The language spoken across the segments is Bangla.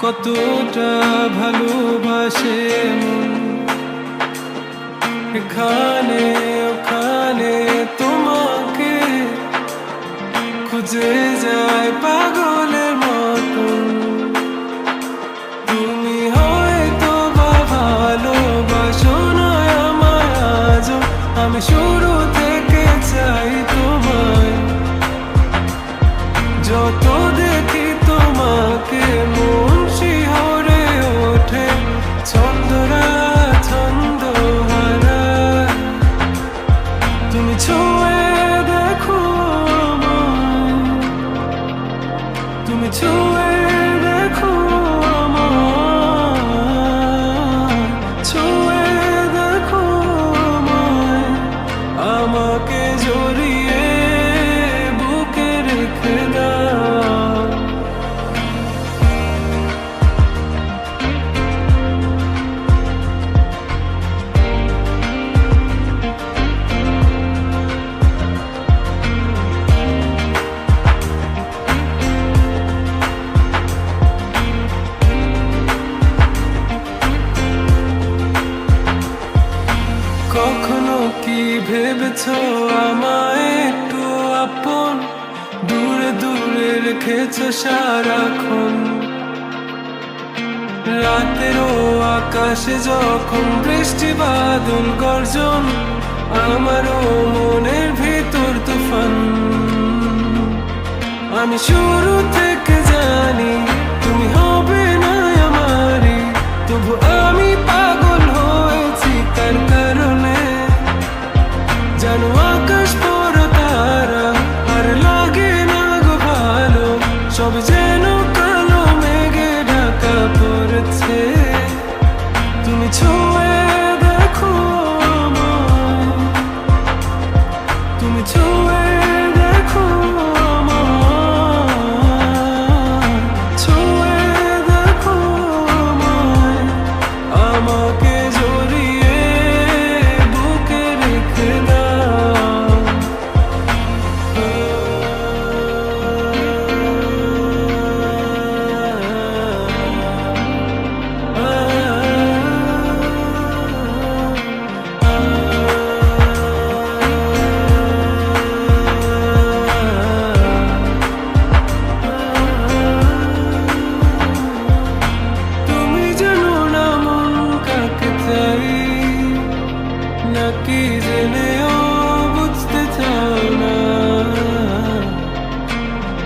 কতটা ভালোবাসে মন। এখানে ওখানে তোমাকে খুঁজে যায় পাগলের মতন। তুমি হয়তো বা ভালোবাসো না আমায় আজও, আমি শুরু থেকে চাই তোমায়। যত দেখি তোমাকে মন শিহরে ওঠে, ছন্দরা ছন্দ হারায়। তুমি ছুঁয়ে দেখো আমায়, তুমি ছুঁয়ে দেখো আমায়, ছুঁয়ে দেখো আমায়। আমাকে জড়িয়ে বুকে রেখে দাও। কখনো কি ভেবেছো আমায় একটু আপন, দূরে দূরে রেখেছো সারাক্ষণ। রাতেরও আকাশে যখন বৃষ্টি বাদল গর্জন, আমারও মনের ভিতর তুফান। আমি শুরু থেকে জানি তুমি হবে না আমারই, তবু আমি পাগল হয়েছি তার কারণে। জানো আকাশ বড় তারা আর লাগে না গো ভালো, সব যেন কালো মেঘে ঢাকা পড়েছে। তুমি ছুঁয়ে দেখো আমায়, তুমি ছুঁয়ে দেখো আমায়, ছুঁয়ে দেখো আমায়। আমাকে জড়িয়ে বুকে রেখে দাও। তুমি জানো না মন কাকে চাই, নাকি জেনেও বুঝতে চাও না।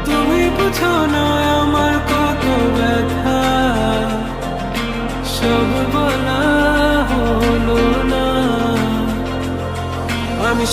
তুমি বুঝো না আমার কত ব্যথা, সব বলা হলো না। আমি